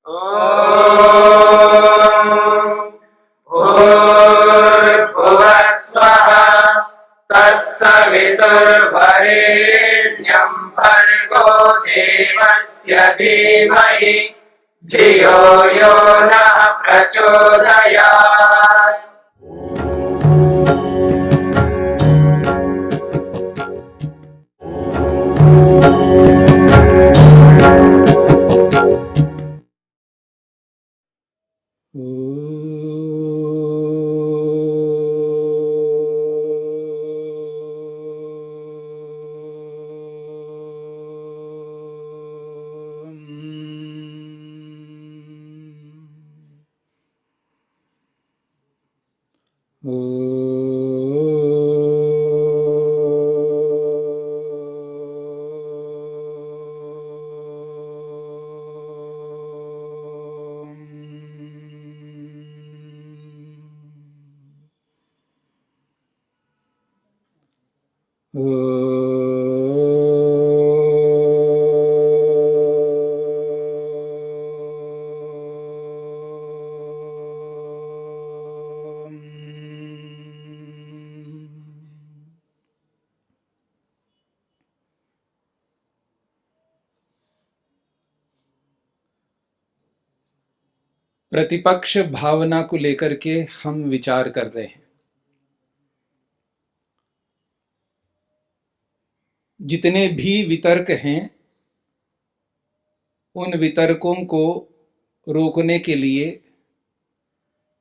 भूर्भुवः स्वः तत्सवितुर्वरेण्यं भर्गो देवस्य धीमहि धियो यो नः प्रचोदयात्। प्रतिपक्ष भावना को लेकर के हम विचार कर रहे हैं। जितने भी वितर्क हैं उन वितर्कों को रोकने के लिए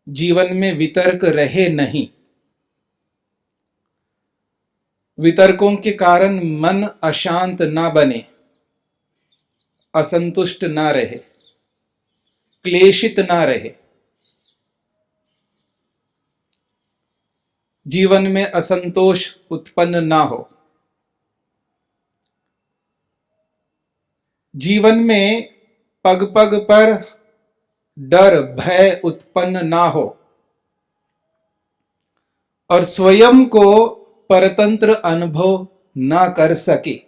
जीवन में वितर्क रहे नहीं। वितर्कों के कारण मन अशांत ना बने, असंतुष्ट ना रहे, क्लेशित ना रहे, जीवन में असंतोष उत्पन्न ना हो, जीवन में पग पग पर डर भय उत्पन्न ना हो और स्वयं को परतंत्र अनुभव ना कर सके,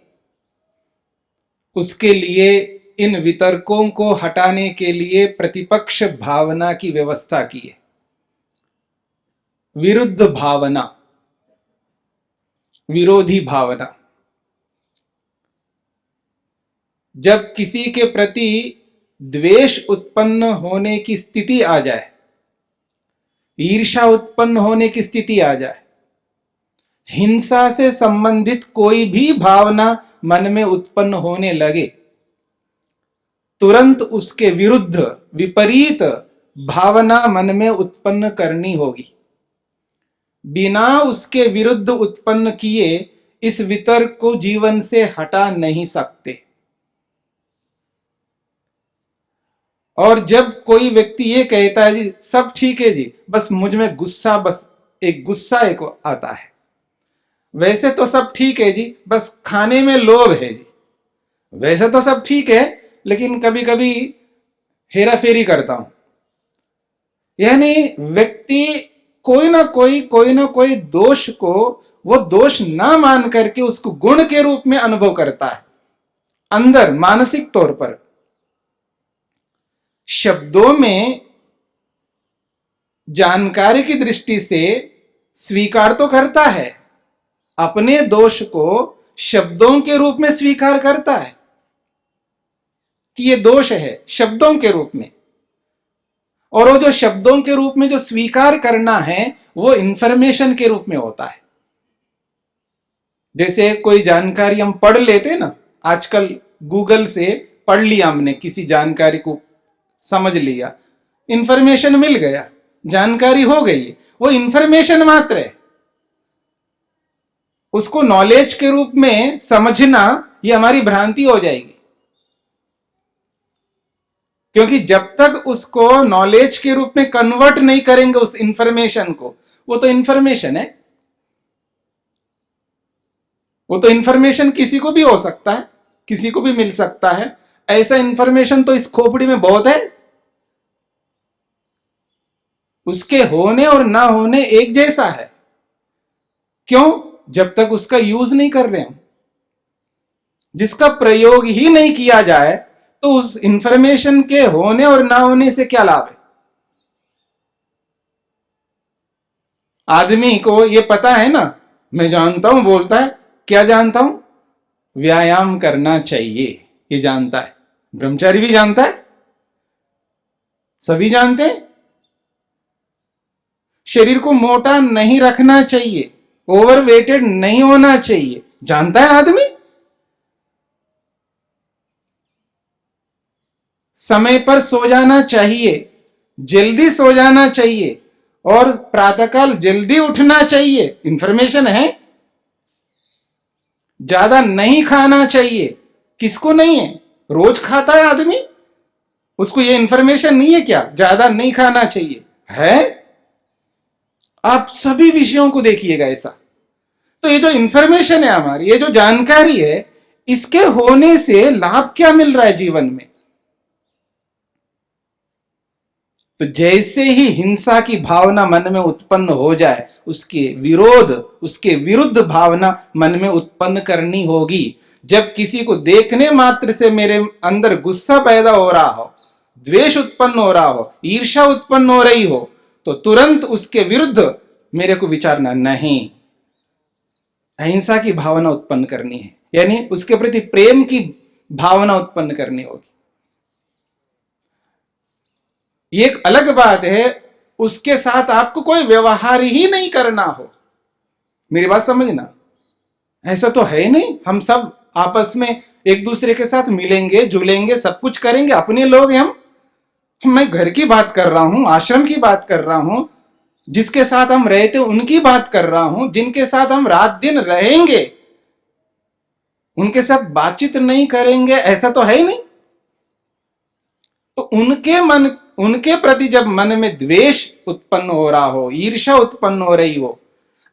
उसके लिए इन वितर्कों को हटाने के लिए प्रतिपक्ष भावना की व्यवस्था की है। विरुद्ध भावना, विरोधी भावना। जब किसी के प्रति द्वेष उत्पन्न होने की स्थिति आ जाए, ईर्ष्या उत्पन्न होने की स्थिति आ जाए, हिंसा से संबंधित कोई भी भावना मन में उत्पन्न होने लगे, तुरंत उसके विरुद्ध विपरीत भावना मन में उत्पन्न करनी होगी। बिना उसके विरुद्ध उत्पन्न किए इस वितर्क को जीवन से हटा नहीं सकते। और जब कोई व्यक्ति ये कहता है जी सब ठीक है जी, बस मुझ में गुस्सा, बस एक गुस्सा एक आता है, वैसे तो सब ठीक है जी, बस खाने में लोभ है जी, वैसे तो सब ठीक है लेकिन कभी कभी हेरा फेरी करता हूं। यानी व्यक्ति कोई ना कोई दोष को वो दोष ना मान करके उसको गुण के रूप में अनुभव करता है अंदर मानसिक तौर पर। शब्दों में जानकारी की दृष्टि से स्वीकार तो करता है, अपने दोष को शब्दों के रूप में स्वीकार करता है कि ये दोष है शब्दों के रूप में, और वो जो शब्दों के रूप में जो स्वीकार करना है वो इंफॉर्मेशन के रूप में होता है। जैसे कोई जानकारी हम पढ़ लेते ना, आजकल गूगल से पढ़ लिया हमने, किसी जानकारी को समझ लिया, इंफॉर्मेशन मिल गया, जानकारी हो गई, वो इंफॉर्मेशन मात्र है। उसको नॉलेज के रूप में समझना ये हमारी भ्रांति हो जाएगी, क्योंकि जब तक उसको नॉलेज के रूप में कन्वर्ट नहीं करेंगे उस इंफॉर्मेशन को, वो तो इंफॉर्मेशन है। वो तो इंफॉर्मेशन किसी को भी हो सकता है, किसी को भी मिल सकता है। ऐसा इंफॉर्मेशन तो इस खोपड़ी में बहुत है, उसके होने और ना होने एक जैसा है। क्यों? जब तक उसका यूज नहीं कर रहे हम, जिसका प्रयोग ही नहीं किया जाए तो उस इंफॉर्मेशन के होने और ना होने से क्या लाभ है? आदमी को ये पता है ना, मैं जानता हूं बोलता है, क्या जानता हूं? व्यायाम करना चाहिए, ये जानता है। ब्रह्मचारी भी जानता है, सभी जानते हैं। शरीर को मोटा नहीं रखना चाहिए, ओवरवेटेड नहीं होना चाहिए, जानता है आदमी। समय पर सो जाना चाहिए, जल्दी सो जाना चाहिए, और प्रातःकाल जल्दी उठना चाहिए, इंफॉर्मेशन है। ज्यादा नहीं खाना चाहिए, किसको नहीं है? रोज खाता है आदमी, उसको ये इंफॉर्मेशन नहीं है क्या? ज्यादा नहीं खाना चाहिए है। आप सभी विषयों को देखिएगा ऐसा। तो ये जो इंफॉर्मेशन है हमारी, ये जो जानकारी है, इसके होने से लाभ क्या मिल रहा है जीवन में? तो जैसे ही हिंसा की भावना मन में उत्पन्न हो जाए, उसके विरुद्ध भावना मन में उत्पन्न करनी होगी। जब किसी को देखने मात्र से मेरे अंदर गुस्सा पैदा हो रहा हो, द्वेष उत्पन्न हो रहा हो, ईर्ष्या उत्पन्न हो रही हो, तो तुरंत उसके विरुद्ध मेरे को विचारना नहीं, अहिंसा की भावना उत्पन्न करनी है, यानी उसके प्रति प्रेम की भावना उत्पन्न करनी होगी। एक अलग बात है उसके साथ आपको कोई व्यवहार ही नहीं करना हो, मेरी बात समझना। ऐसा तो है नहीं, हम सब आपस में एक दूसरे के साथ मिलेंगे जुलेंगे, सब कुछ करेंगे, अपने लोग हैं हम। मैं घर की बात कर रहा हूं, आश्रम की बात कर रहा हूं, जिसके साथ हम रहते उनकी बात कर रहा हूं, जिनके साथ हम रात दिन रहेंगे उनके साथ बातचीत नहीं करेंगे, ऐसा तो है ही नहीं। तो उनके प्रति जब मन में द्वेष उत्पन्न हो रहा हो, ईर्ष्या उत्पन्न हो रही हो,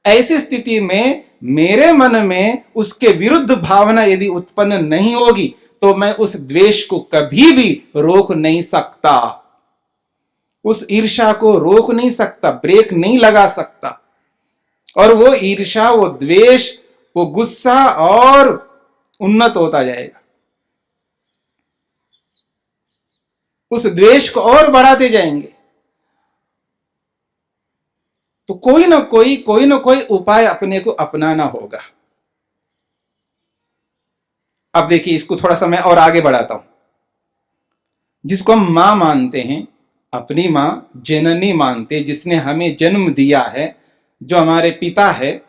ऐसी स्थिति में मेरे मन में उसके विरुद्ध भावना यदि उत्पन्न नहीं होगी तो मैं उस द्वेष को कभी भी रोक नहीं सकता, उस ईर्ष्या को रोक नहीं सकता, ब्रेक नहीं लगा सकता। और वो ईर्ष्या, वो द्वेष, वो गुस्सा और उन्नत होता जाएगा, उस द्वेष को और बढ़ाते जाएंगे। तो कोई ना कोई उपाय अपने को अपनाना होगा। अब देखिए, इसको थोड़ा सा मैं और आगे बढ़ाता हूं। जिसको हम मां मानते हैं, अपनी मां, जननी मानते, जिसने हमें जन्म दिया है, जो हमारे पिता है,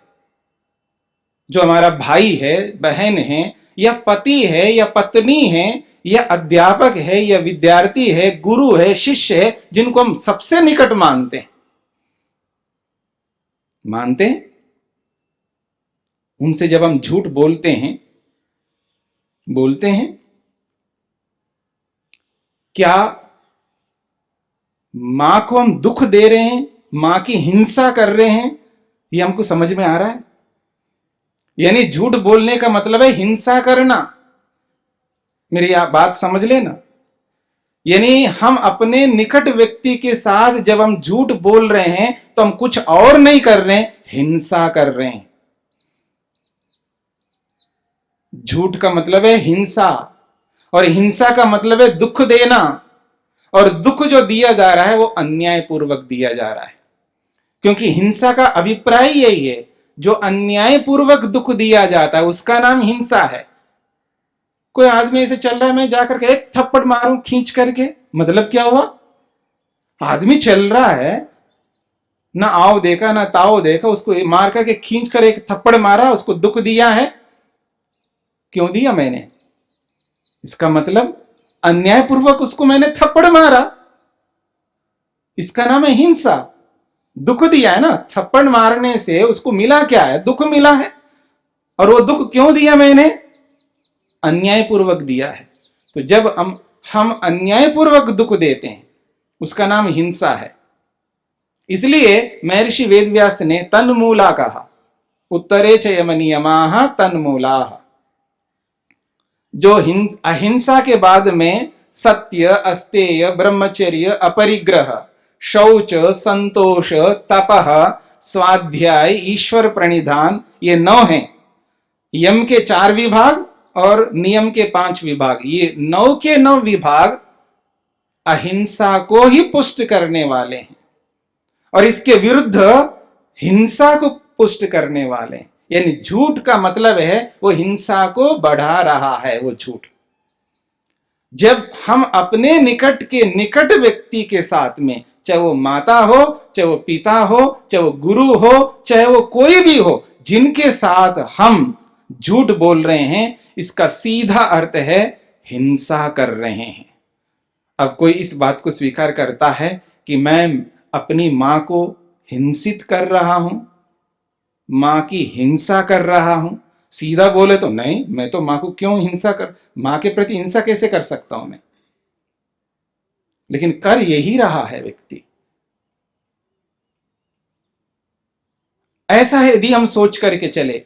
जो हमारा भाई है, बहन है, या पति है, या पत्नी है, या अध्यापक है, या विद्यार्थी है, गुरु है, शिष्य है, जिनको हम सबसे निकट मानते हैं, उनसे जब हम झूठ बोलते हैं क्या मां को हम दुख दे रहे हैं, मां की हिंसा कर रहे हैं? ये हमको समझ में आ रहा है? यानी झूठ बोलने का मतलब है हिंसा करना, मेरी आप बात समझ लेना। यानी हम अपने निकट व्यक्ति के साथ जब हम झूठ बोल रहे हैं तो हम कुछ और नहीं कर रहे हैं, हिंसा कर रहे हैं। झूठ का मतलब है हिंसा, और हिंसा का मतलब है दुख देना, और दुख जो दिया जा रहा है वो अन्याय पूर्वक दिया जा रहा है। क्योंकि हिंसा का अभिप्राय यही है, जो अन्याय पूर्वक दुख दिया जाता है उसका नाम हिंसा है। कोई आदमी ऐसे चल रहा है, मैं जाकर के एक थप्पड़ मारूं खींच करके, मतलब क्या हुआ? आदमी चल रहा है, ना आओ देखा ना ताओ देखा, उसको मार करके खींच कर एक थप्पड़ मारा, उसको दुख दिया है। क्यों दिया मैंने? इसका मतलब अन्यायपूर्वक उसको मैंने थप्पड़ मारा, इसका नाम है हिंसा। दुख दिया है ना, थप्पड़ मारने से उसको मिला क्या है? दुख मिला है। और वो दुख क्यों दिया मैंने? अन्यायपूर्वक दिया है। तो जब हम अन्यायपूर्वक दुख देते हैं उसका नाम हिंसा है। इसलिए महर्षि वेदव्यास ने तन्मूला कहा, उत्तरे च यम नियमाः तन्मूलाः। जो अहिंसा के बाद में सत्य, अस्तेय, ब्रह्मचर्य, अपरिग्रह, शौच, संतोष, तपः, स्वाध्याय, ईश्वर प्रणिधान, ये 9 हैं। यम के 4 विभाग और नियम के 5 विभाग, ये 9 के 9 विभाग अहिंसा को ही पुष्ट करने वाले हैं और इसके विरुद्ध हिंसा को पुष्ट करने वाले हैं। यानी झूठ का मतलब है वो हिंसा को बढ़ा रहा है, वो झूठ। जब हम अपने निकट के निकट व्यक्ति के साथ में, चाहे वो माता हो, चाहे वो पिता हो, चाहे वो गुरु हो, चाहे वो कोई भी हो, जिनके साथ हम झूठ बोल रहे हैं, इसका सीधा अर्थ है हिंसा कर रहे हैं। अब कोई इस बात को स्वीकार करता है कि मैं अपनी मां को हिंसित कर रहा हूं, मां की हिंसा कर रहा हूं, सीधा बोले तो नहीं, मैं तो मां को क्यों हिंसा कर, मां के प्रति हिंसा कैसे कर सकता हूं मैं, लेकिन कर यही रहा है व्यक्ति। ऐसा है यदि हम सोच करके चले।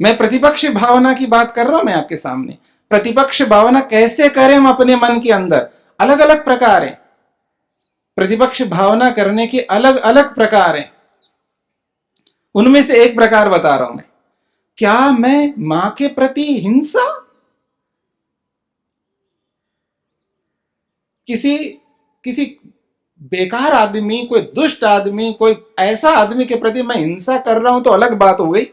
मैं प्रतिपक्ष भावना की बात कर रहा हूं मैं आपके सामने। प्रतिपक्ष भावना कैसे करें हम अपने मन के अंदर, अलग अलग प्रकार हैं। प्रतिपक्ष भावना करने के अलग अलग प्रकार हैं। उनमें से एक प्रकार बता रहा हूं मैं। क्या मैं मां के प्रति हिंसा, किसी बेकार आदमी, कोई दुष्ट आदमी, कोई ऐसा आदमी के प्रति मैं हिंसा कर रहा हूं तो अलग बात हो गई,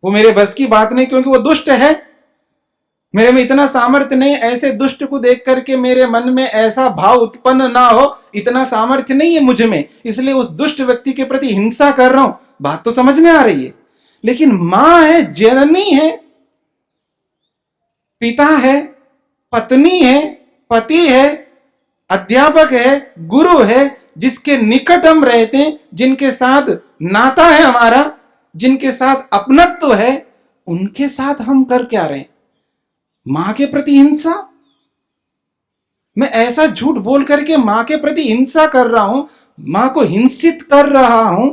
वो मेरे बस की बात नहीं, क्योंकि वो दुष्ट है। मेरे में इतना सामर्थ्य नहीं, ऐसे दुष्ट को देख करके मेरे मन में ऐसा भाव उत्पन्न ना हो, इतना सामर्थ्य नहीं है मुझ में, इसलिए उस दुष्ट व्यक्ति के प्रति हिंसा कर रहा हूं। बात तो समझ में आ रही है। लेकिन मां है, जननी है, पिता है, पत्नी है, पति है, अध्यापक है, गुरु है, जिसके निकट हम रहते हैं, जिनके साथ नाता है हमारा, जिनके साथ अपनत्व है, उनके साथ हम कर क्या रहे हैं? मां के प्रति हिंसा। मैं ऐसा झूठ बोल करके मां के प्रति हिंसा कर रहा हूं, मां को हिंसित कर रहा हूं।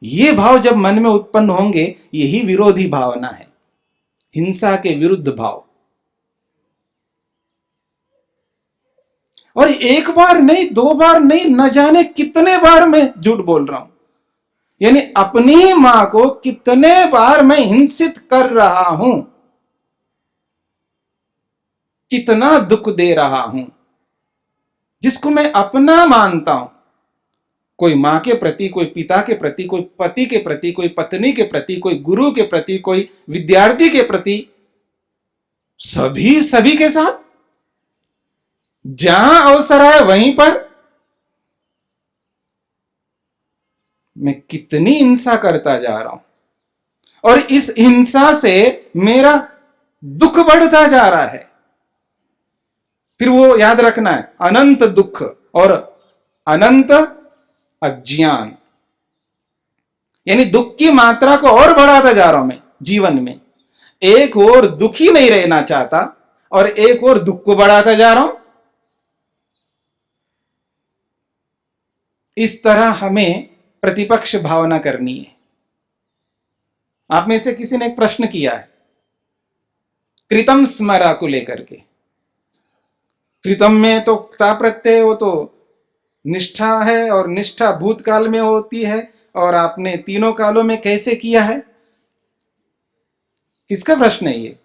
ये भाव जब मन में उत्पन्न होंगे, यही विरोधी भावना है, हिंसा के विरुद्ध भाव। और एक बार नहीं, 2 बार नहीं, न जाने कितने बार मैं झूठ बोल रहा हूं। यानी अपनी मां को कितने बार मैं हिंसित कर रहा हूं, कितना दुख दे रहा हूं, जिसको मैं अपना मानता हूं। कोई मां के प्रति, कोई पिता के प्रति, कोई पति के प्रति, कोई पत्नी के प्रति, कोई गुरु के प्रति, कोई विद्यार्थी के प्रति, सभी के साथ जहां अवसर आए वहीं पर मैं कितनी हिंसा करता जा रहा हूं। और इस हिंसा से मेरा दुख बढ़ता जा रहा है। फिर वो याद रखना है, अनंत दुख और अनंत अज्ञान। यानी दुख की मात्रा को और बढ़ाता जा रहा हूं मैं जीवन में। एक और दुखी नहीं रहना चाहता और एक और दुख को बढ़ाता जा रहा हूं। इस तरह हमें प्रतिपक्ष भावना करनी है। आप में से किसी ने एक प्रश्न किया है कृतम स्मरा को लेकर के। कृतम में तो क्ता प्रत्यय, वो तो निष्ठा है और निष्ठा भूतकाल में होती है, और आपने तीनों कालों में कैसे किया है? किसका प्रश्न है ये?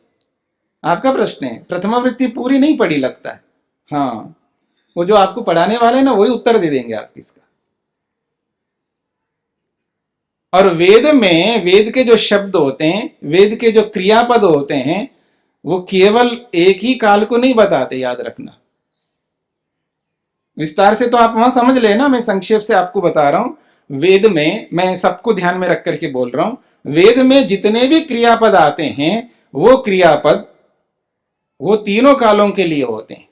आपका प्रश्न है। प्रथमा वृत्ति पूरी नहीं पढ़ी लगता है। हाँ, वो जो आपको पढ़ाने वाले ना वही उत्तर दे देंगे आप किसका। और वेद में, वेद के जो शब्द होते हैं, वेद के जो क्रियापद होते हैं, वो केवल एक ही काल को नहीं बताते, याद रखना। विस्तार से तो आप वहां समझ लेना, मैं संक्षेप से आपको बता रहा हूं। वेद में, मैं सबको ध्यान में रख करके बोल रहा हूं, वेद में जितने भी क्रियापद आते हैं, वो क्रियापद वो तीनों कालों के लिए होते हैं।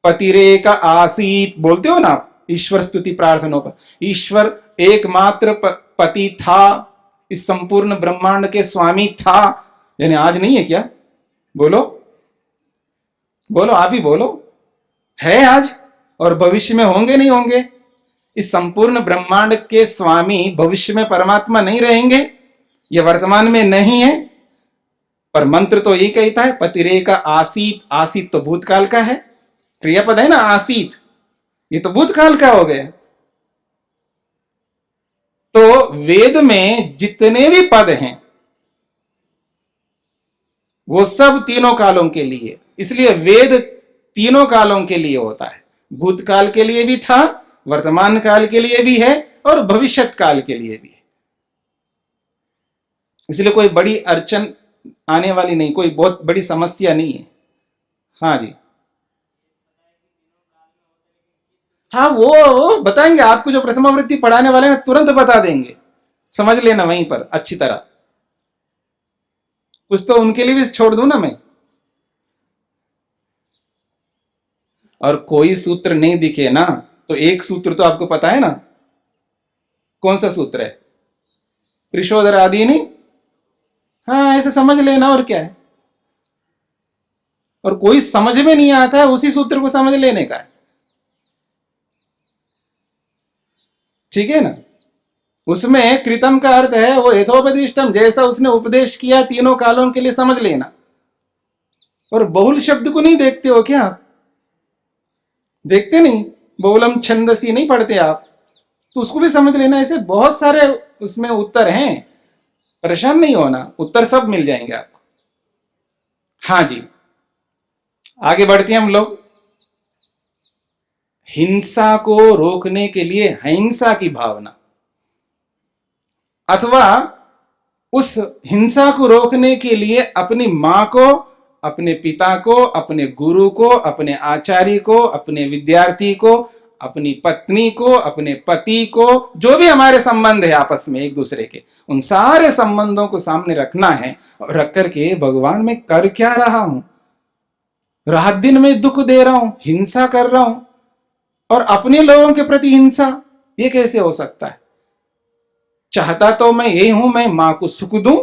पतिरेक आसीत बोलते हो ना आप, ईश्वर स्तुति प्रार्थना पर। ईश्वर एकमात्र पति था, इस संपूर्ण ब्रह्मांड के स्वामी था, यानी आज नहीं है क्या? बोलो बोलो, आप ही बोलो, है आज और भविष्य में होंगे नहीं होंगे? इस संपूर्ण ब्रह्मांड के स्वामी भविष्य में परमात्मा नहीं रहेंगे? ये वर्तमान में नहीं है, पर मंत्र तो यही कहता है पतिरेक आसीत। आसीत तो भूतकाल का है, क्रियापद है ना आसीत, ये तो भूतकाल का हो गया। तो वेद में जितने भी पद हैं, वो सब तीनों कालों के लिए, इसलिए वेद तीनों कालों के लिए होता है। भूतकाल के लिए भी था, वर्तमान काल के लिए भी है और भविष्यत काल के लिए भी है। इसलिए कोई बड़ी अड़चन आने वाली नहीं, कोई बहुत बड़ी समस्या नहीं है। हाँ जी, हाँ वो बताएंगे आपको, जो प्रथमावृत्ति पढ़ाने वाले हैं तुरंत बता देंगे, समझ लेना वहीं पर अच्छी तरह। कुछ तो उनके लिए भी छोड़ दूं ना मैं। और कोई सूत्र नहीं दिखे ना, तो एक सूत्र तो आपको पता है ना, कौन सा सूत्र है? त्रिशोधर आदि नहीं। हाँ ऐसे समझ लेना, और क्या है। और कोई समझ में नहीं आता है, उसी सूत्र को समझ लेने का है, ठीक है ना। उसमें कृतम का अर्थ है वो यथोपदिष्टम, जैसा उसने उपदेश किया तीनों कालों के लिए समझ लेना। और बहुल शब्द को नहीं देखते हो क्या आप? देखते नहीं, बहुलम छंदसी नहीं पढ़ते आप, तो उसको भी समझ लेना। ऐसे बहुत सारे उसमें उत्तर हैं, परेशान नहीं होना, उत्तर सब मिल जाएंगे आपको। हाँ जी, आगे बढ़ते हैं हम लोग। हिंसा को रोकने के लिए अहिंसा की भावना, अथवा उस हिंसा को रोकने के लिए अपनी मां को, अपने पिता को, अपने गुरु को, अपने आचार्य को, अपने विद्यार्थी को, अपनी पत्नी को, अपने पति को, जो भी हमारे संबंध है आपस में एक दूसरे के, उन सारे संबंधों को सामने रखना है। और रख करके भगवान मैं कर क्या रहा हूं, रात दिन में दुख दे रहा हूं, हिंसा कर रहा हूं, और अपने लोगों के प्रति हिंसा, ये कैसे हो सकता है? चाहता तो मैं यही हूं, मैं मां को सुख दूं,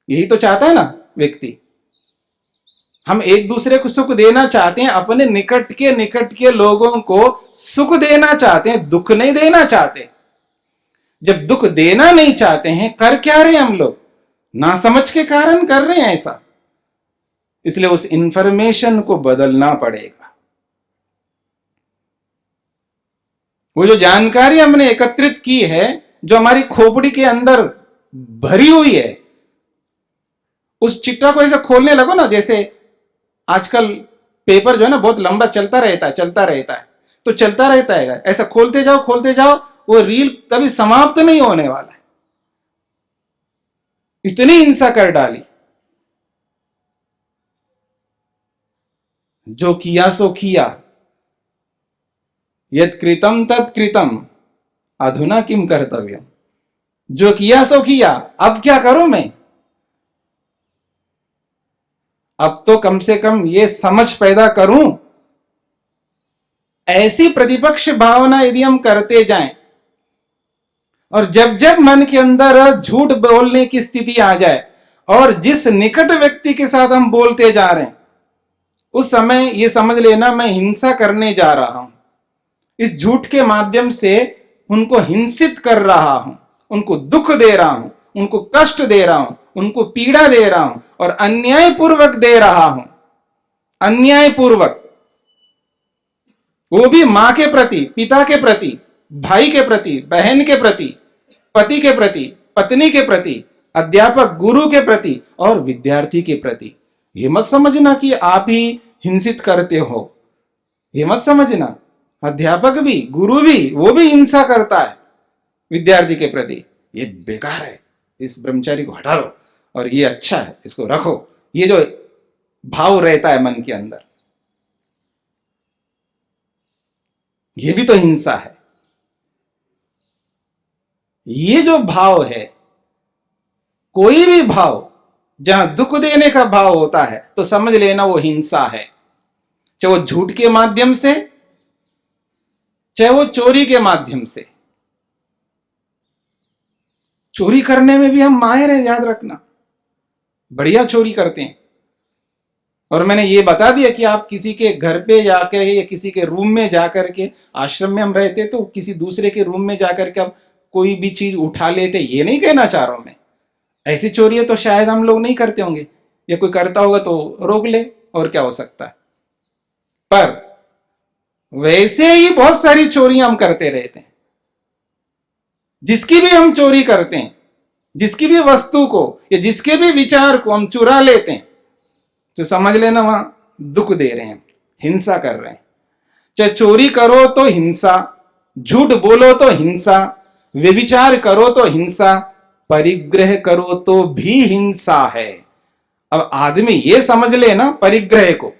यही तो चाहता है ना व्यक्ति। हम एक दूसरे को सुख देना चाहते हैं, अपने निकट के लोगों को सुख देना चाहते हैं, दुख नहीं देना चाहते। जब दुख देना नहीं चाहते हैं, कर क्या रहे हैं हम लोग? ना समझ के कारण कर रहे हैं ऐसा। इसलिए उस इंफॉर्मेशन को बदलना पड़ेगा। वो जो जानकारी हमने एकत्रित की है, जो हमारी खोपड़ी के अंदर भरी हुई है, उस चिट्ठा को ऐसे खोलने लगो ना, जैसे आजकल पेपर जो है ना बहुत लंबा चलता रहता है, चलता रहता है, तो चलता रहता है, ऐसा खोलते जाओ, वो रील कभी समाप्त नहीं होने वाला है। इतनी हिंसा कर डाली, जो किया सो किया, यद कृतम तत् कृतम अधुना किम कर्तव्यम। जो किया सो किया, अब क्या करूं मैं? अब तो कम से कम ये समझ पैदा करूं। ऐसी प्रतिपक्ष भावना यदि हम करते जाएं, और जब जब मन के अंदर झूठ बोलने की स्थिति आ जाए, और जिस निकट व्यक्ति के साथ हम बोलते जा रहे हैं, उस समय ये समझ लेना मैं हिंसा करने जा रहा हूं। इस झूठ के माध्यम से उनको हिंसित कर रहा हूं, उनको दुख दे रहा हूं, उनको कष्ट दे रहा हूं, उनको पीड़ा दे रहा हूं, और अन्यायपूर्वक दे रहा हूं। अन्यायपूर्वक, वो भी मां के प्रति, पिता के प्रति, भाई के प्रति, बहन के प्रति, पति के प्रति, पत्नी के प्रति, अध्यापक गुरु के प्रति और विद्यार्थी के प्रति। ये मत समझना कि आप ही हिंसित करते हो, ये मत समझना। अध्यापक भी, गुरु भी, वो भी हिंसा करता है विद्यार्थी के प्रति। ये बेकार है, इस ब्रह्मचारी को हटा दो, और ये अच्छा है, इसको रखो। ये जो भाव रहता है मन के अंदर, ये भी तो हिंसा है। ये जो भाव है, कोई भी भाव जहां दुख देने का भाव होता है, तो समझ लेना वो हिंसा है। चाहे वो झूठ के माध्यम से, चाहे वो चोरी के माध्यम से। चोरी करने में भी हम माहिर हैं, याद रखना, बढ़िया चोरी करते हैं। और मैंने ये बता दिया कि आप किसी के घर पे जाकर या किसी के रूम में जाकर के, आश्रम में हम रहते तो किसी दूसरे के रूम में जाकर के आप कोई भी चीज उठा लेते, ये नहीं कहना चाह रहा हूं मैं। ऐसी चोरी तो शायद हम लोग नहीं करते होंगे, या कोई करता होगा तो रोक ले, और क्या हो सकता है। पर वैसे ही बहुत सारी चोरियां हम करते रहते हैं। जिसकी भी हम चोरी करते हैं, जिसकी भी वस्तु को या जिसके भी विचार को हम चुरा लेते हैं तो समझ लेना वहां दुख दे रहे हैं, हिंसा कर रहे हैं। चाहे चोरी करो तो हिंसा, झूठ बोलो तो हिंसा, व्यभिचार करो तो हिंसा, परिग्रह करो तो भी हिंसा है। अब आदमी ये समझ ले ना परिग्रह को,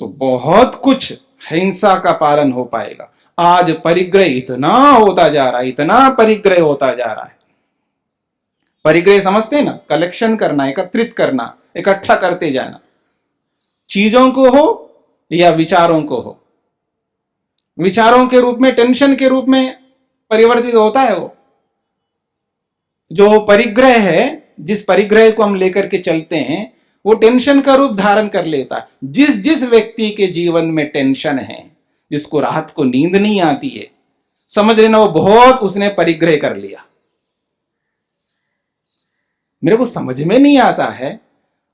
तो बहुत कुछ हिंसा का पालन हो पाएगा। आज परिग्रह इतना होता जा रहा है, इतना परिग्रह होता जा रहा है। परिग्रह समझते हैं ना, कलेक्शन करना, एकत्रित करना, इकट्ठा करते जाना, चीजों को हो या विचारों को हो। विचारों के रूप में, टेंशन के रूप में परिवर्तित होता है वो। जो परिग्रह है, जिस परिग्रह को हम लेकर के चलते हैं, वो टेंशन का रूप धारण कर लेता है। जिस जिस व्यक्ति के जीवन में टेंशन है, जिसको रात को नींद नहीं आती है, समझ लेना वो बहुत उसने परिग्रह कर लिया। मेरे को समझ में नहीं आता है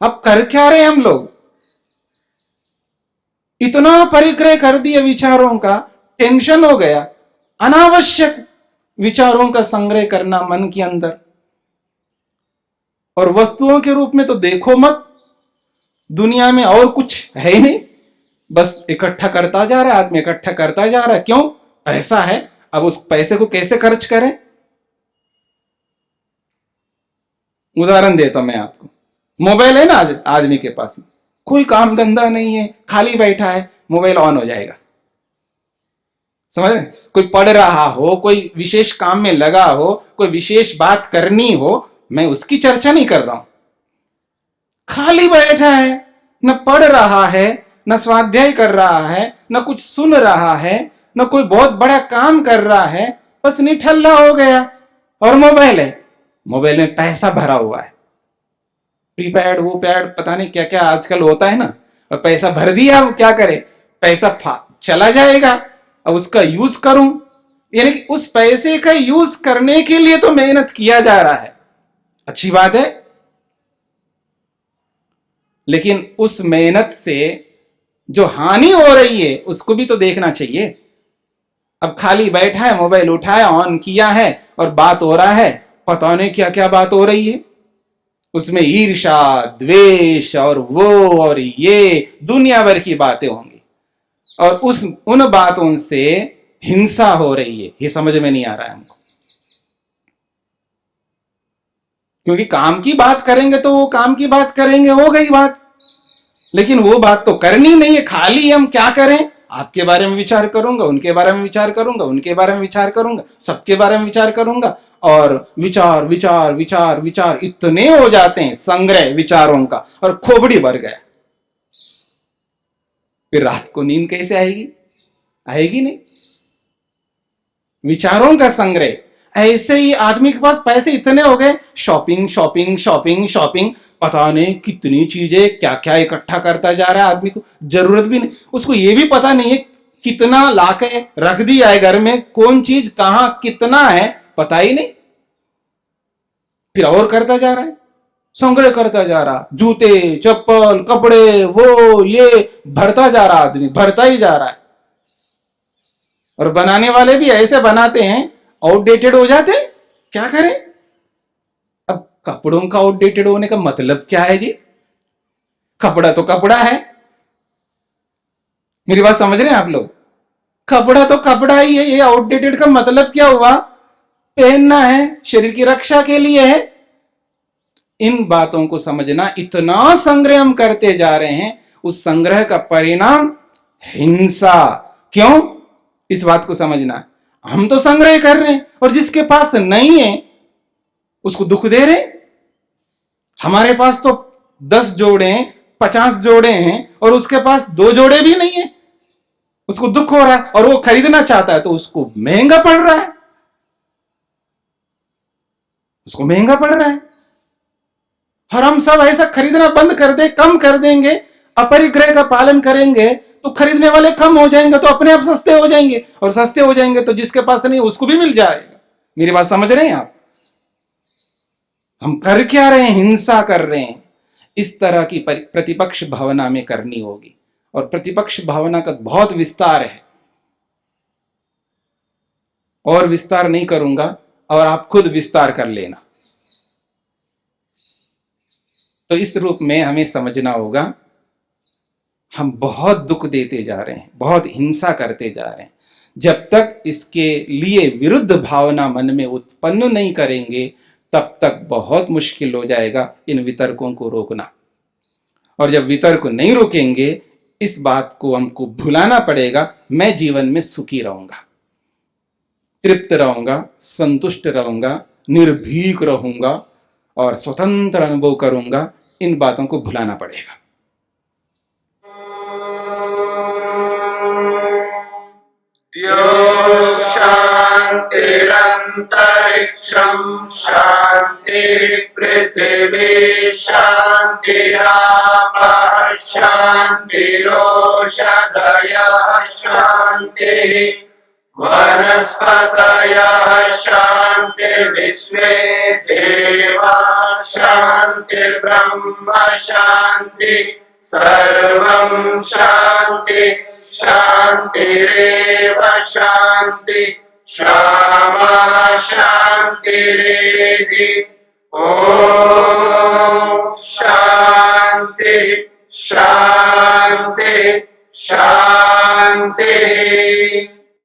अब कर क्या रहे हम लोग। इतना परिग्रह कर दिया विचारों का, टेंशन हो गया। अनावश्यक विचारों का संग्रह करना मन के अंदर, और वस्तुओं के रूप में तो देखो मत, दुनिया में और कुछ है ही नहीं, बस इकट्ठा करता जा रहा है आदमी, इकट्ठा करता जा रहा है। क्यों? पैसा है। अब उस पैसे को कैसे खर्च करें? उदाहरण देता हूं मैं आपको। मोबाइल है ना आदमी के पास, कोई काम धंधा नहीं है, खाली बैठा है, मोबाइल ऑन हो जाएगा। समझ रहे? कोई पढ़ रहा हो, कोई विशेष काम में लगा हो, कोई विशेष बात करनी हो, मैं उसकी चर्चा नहीं कर रहा हूं। खाली बैठा है, न पढ़ रहा है, न स्वाध्याय कर रहा है, न कुछ सुन रहा है, न कोई बहुत बड़ा काम कर रहा है, बस निठल्ला हो गया। और मोबाइल है, मोबाइल में पैसा भरा हुआ है, प्रीपेड वो पैड पता नहीं क्या क्या आजकल होता है ना, और पैसा भर दिया। अब क्या करे, पैसा चला जाएगा, अब उसका यूज करूं, यानी कि उस पैसे का यूज करने के लिए तो मेहनत किया जा रहा है, अच्छी बात है, लेकिन उस मेहनत से जो हानि हो रही है उसको भी तो देखना चाहिए। अब खाली बैठा है, मोबाइल उठाया, ऑन किया है और बात हो रहा है, पता नहीं क्या क्या बात हो रही है, उसमें ईर्ष्या, द्वेष और वो और ये दुनिया भर की बातें होंगी, और उन बातों से हिंसा हो रही है। ये समझ में नहीं आ रहा है हमको। क्योंकि काम की बात करेंगे तो वो काम की बात करेंगे, हो गई बात, लेकिन वो बात तो करनी नहीं है। खाली हम क्या करें, आपके बारे में विचार करूंगा, उनके बारे में विचार करूंगा, उनके बारे में विचार करूंगा, सबके बारे में विचार करूंगा, और विचार विचार विचार विचार इतने हो जाते हैं, संग्रह विचारों का, और खोपड़ी भर गया। फिर रात को नींद कैसे आएगी? आएगी नहीं। विचारों का संग्रह। ऐसे ही आदमी के पास पैसे इतने हो गए, शॉपिंग शॉपिंग शॉपिंग शॉपिंग, पता नहीं कितनी चीजें क्या क्या इकट्ठा करता जा रहा है। आदमी को जरूरत भी नहीं, उसको ये भी पता नहीं है कितना लाके रख दिया है घर में, कौन चीज कहां कितना है पता ही नहीं। फिर और करता जा रहा है, संग्रह करता जा रहा, जूते चप्पल कपड़े वो ये भरता जा रहा, आदमी भरता ही जा रहा है। और बनाने वाले भी ऐसे बनाते हैं, आउटडेटेड हो जाते, क्या करें। अब कपड़ों का आउटडेटेड होने का मतलब क्या है जी? कपड़ा तो कपड़ा है, मेरी बात समझ रहे हैं आप लोग? कपड़ा तो कपड़ा ही है, ये आउटडेटेड का मतलब क्या हुआ? पहनना है, शरीर की रक्षा के लिए है। इन बातों को समझना, इतना संग्रह हम करते जा रहे हैं, उस संग्रह का परिणाम हिंसा। क्यों? इस बात को समझना है। हम तो संग्रह कर रहे हैं, और जिसके पास नहीं है उसको दुख दे रहे। हमारे पास तो 10 जोड़े हैं, 50 जोड़े हैं, और उसके पास 2 जोड़े भी नहीं है, उसको दुख हो रहा है, और वो खरीदना चाहता है तो उसको महंगा पड़ रहा है, उसको महंगा पड़ रहा है। और हम सब ऐसा खरीदना बंद कर दे, कम कर देंगे, अपरिग्रह का पालन करेंगे, तो खरीदने वाले कम हो जाएंगे, तो अपने आप सस्ते हो जाएंगे, और सस्ते हो जाएंगे तो जिसके पास नहीं उसको भी मिल जाएगा। मेरी बात समझ रहे हैं आप? हम कर क्या रहे हैं? हिंसा कर रहे हैं। इस तरह की प्रतिपक्ष भावना में करनी होगी, और प्रतिपक्ष भावना का बहुत विस्तार है, और विस्तार नहीं करूंगा, और आप खुद विस्तार कर लेना। तो इस रूप में हमें समझना होगा, हम बहुत दुख देते जा रहे हैं, बहुत हिंसा करते जा रहे हैं। जब तक इसके लिए विरुद्ध भावना मन में उत्पन्न नहीं करेंगे, तब तक बहुत मुश्किल हो जाएगा इन वितर्कों को रोकना। और जब वितर्क नहीं रोकेंगे, इस बात को हमको भुलाना पड़ेगा, मैं जीवन में सुखी रहूंगा, तृप्त रहूंगा, संतुष्ट रहूंगा, निर्भीक रहूंगा और स्वतंत्र अनुभव करूंगा। इन बातों को भुलाना पड़ेगा। शान्तिरन्तरिक्षं शान्तिः पृथिवी शान्तिरापः शान्तिरोषधयः शान्तिः वनस्पतयः शान्तिर्विश्वे देवाः शान्तिर्ब्रह्म शान्तिः सर्वं शान्तिः शान्तिरेव शान्ति श्यामा शान्तिरेधि ॐ शान्ति शान्ति शान्तिः।